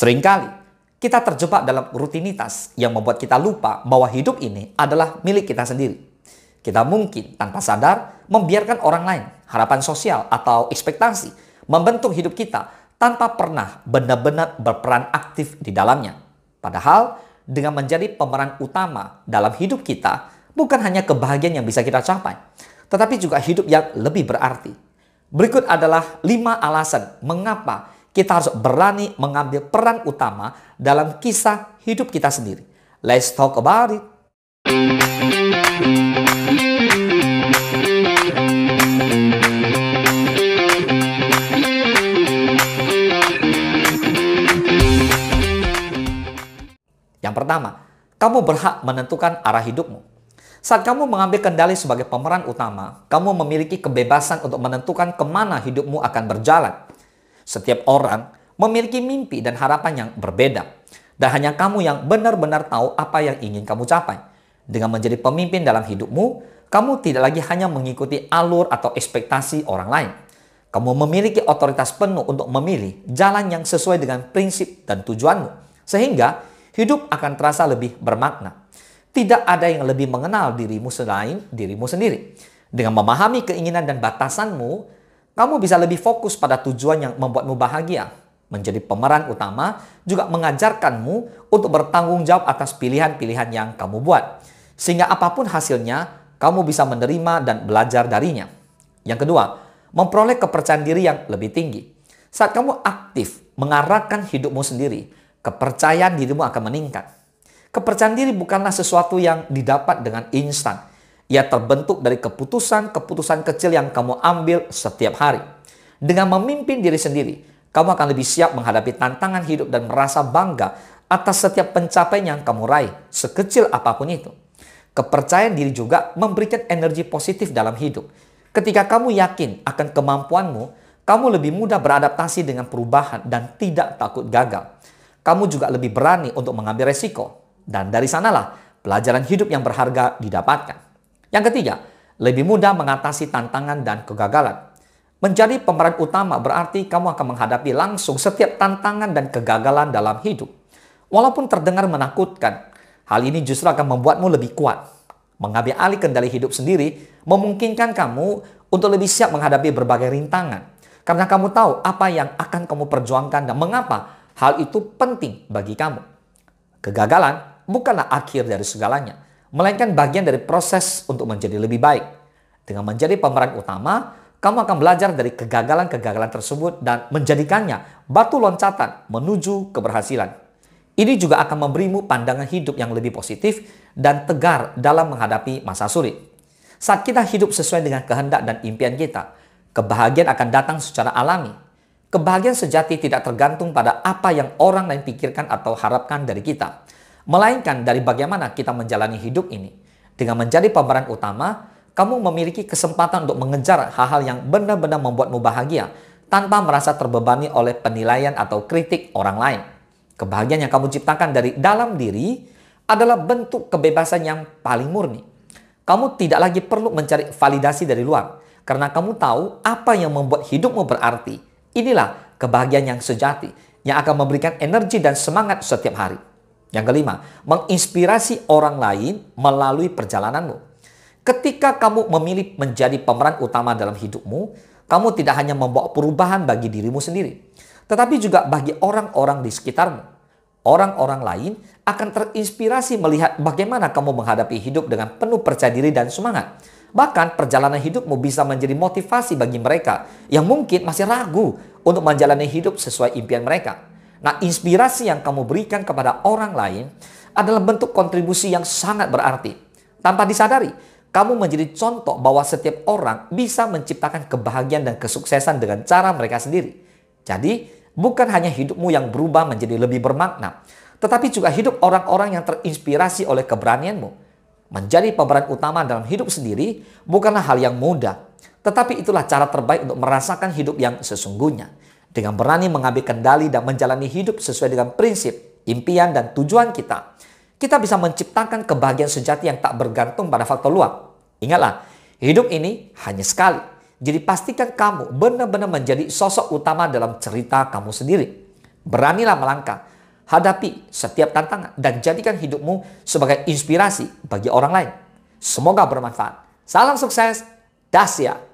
Seringkali kita terjebak dalam rutinitas yang membuat kita lupa bahwa hidup ini adalah milik kita sendiri. Kita mungkin tanpa sadar membiarkan orang lain, harapan sosial atau ekspektasi membentuk hidup kita tanpa pernah benar-benar berperan aktif di dalamnya. Padahal dengan menjadi pemeran utama dalam hidup kita, bukan hanya kebahagiaan yang bisa kita capai, tetapi juga hidup yang lebih berarti. Berikut adalah 5 alasan mengapa kita harus berani mengambil peran utama dalam kisah hidup kita sendiri. Let's talk about it. Yang pertama, kamu berhak menentukan arah hidupmu. Saat kamu mengambil kendali sebagai pemeran utama, kamu memiliki kebebasan untuk menentukan kemana hidupmu akan berjalan. Setiap orang memiliki mimpi dan harapan yang berbeda. Dan hanya kamu yang benar-benar tahu apa yang ingin kamu capai. Dengan menjadi pemimpin dalam hidupmu, kamu tidak lagi hanya mengikuti alur atau ekspektasi orang lain. Kamu memiliki otoritas penuh untuk memilih jalan yang sesuai dengan prinsip dan tujuanmu. Sehingga hidup akan terasa lebih bermakna. Tidak ada yang lebih mengenal dirimu selain dirimu sendiri. Dengan memahami keinginan dan batasanmu, kamu bisa lebih fokus pada tujuan yang membuatmu bahagia. Menjadi pemeran utama juga mengajarkanmu untuk bertanggung jawab atas pilihan-pilihan yang kamu buat. Sehingga apapun hasilnya, kamu bisa menerima dan belajar darinya. Yang kedua, memperoleh kepercayaan diri yang lebih tinggi. Saat kamu aktif mengarahkan hidupmu sendiri, kepercayaan dirimu akan meningkat. Kepercayaan diri bukanlah sesuatu yang didapat dengan instan. Ia terbentuk dari keputusan-keputusan kecil yang kamu ambil setiap hari. Dengan memimpin diri sendiri, kamu akan lebih siap menghadapi tantangan hidup dan merasa bangga atas setiap pencapaian yang kamu raih, sekecil apapun itu. Kepercayaan diri juga memberikan energi positif dalam hidup. Ketika kamu yakin akan kemampuanmu, kamu lebih mudah beradaptasi dengan perubahan dan tidak takut gagal. Kamu juga lebih berani untuk mengambil resiko. Dan dari sanalah pelajaran hidup yang berharga didapatkan. Yang ketiga, lebih mudah mengatasi tantangan dan kegagalan. Menjadi pemeran utama berarti kamu akan menghadapi langsung setiap tantangan dan kegagalan dalam hidup. Walaupun terdengar menakutkan, hal ini justru akan membuatmu lebih kuat. Mengambil alih kendali hidup sendiri memungkinkan kamu untuk lebih siap menghadapi berbagai rintangan. Karena kamu tahu apa yang akan kamu perjuangkan dan mengapa hal itu penting bagi kamu. Kegagalan bukanlah akhir dari segalanya, melainkan bagian dari proses untuk menjadi lebih baik. Dengan menjadi pemeran utama, kamu akan belajar dari kegagalan-kegagalan tersebut dan menjadikannya batu loncatan menuju keberhasilan. Ini juga akan memberimu pandangan hidup yang lebih positif dan tegar dalam menghadapi masa sulit. Saat kita hidup sesuai dengan kehendak dan impian kita, kebahagiaan akan datang secara alami. Kebahagiaan sejati tidak tergantung pada apa yang orang lain pikirkan atau harapkan dari kita, melainkan dari bagaimana kita menjalani hidup ini. Dengan menjadi pemeran utama, kamu memiliki kesempatan untuk mengejar hal-hal yang benar-benar membuatmu bahagia tanpa merasa terbebani oleh penilaian atau kritik orang lain. Kebahagiaan yang kamu ciptakan dari dalam diri adalah bentuk kebebasan yang paling murni. Kamu tidak lagi perlu mencari validasi dari luar, karena kamu tahu apa yang membuat hidupmu berarti. Inilah kebahagiaan yang sejati, yang akan memberikan energi dan semangat setiap hari. Yang kelima, menginspirasi orang lain melalui perjalananmu. Ketika kamu memilih menjadi pemeran utama dalam hidupmu, kamu tidak hanya membawa perubahan bagi dirimu sendiri, tetapi juga bagi orang-orang di sekitarmu. Orang-orang lain akan terinspirasi melihat bagaimana kamu menghadapi hidup dengan penuh percaya diri dan semangat. Bahkan perjalanan hidupmu bisa menjadi motivasi bagi mereka yang mungkin masih ragu untuk menjalani hidup sesuai impian mereka. Nah, inspirasi yang kamu berikan kepada orang lain adalah bentuk kontribusi yang sangat berarti. Tanpa disadari, kamu menjadi contoh bahwa setiap orang bisa menciptakan kebahagiaan dan kesuksesan dengan cara mereka sendiri. Jadi, bukan hanya hidupmu yang berubah menjadi lebih bermakna, tetapi juga hidup orang-orang yang terinspirasi oleh keberanianmu. Menjadi pemeran utama dalam hidup sendiri bukanlah hal yang mudah, tetapi itulah cara terbaik untuk merasakan hidup yang sesungguhnya. Dengan berani mengambil kendali dan menjalani hidup sesuai dengan prinsip, impian, dan tujuan kita, kita bisa menciptakan kebahagiaan sejati yang tak bergantung pada faktor luar. Ingatlah, hidup ini hanya sekali. Jadi pastikan kamu benar-benar menjadi sosok utama dalam cerita kamu sendiri. Beranilah melangkah, hadapi setiap tantangan, dan jadikan hidupmu sebagai inspirasi bagi orang lain. Semoga bermanfaat. Salam sukses, Dasya.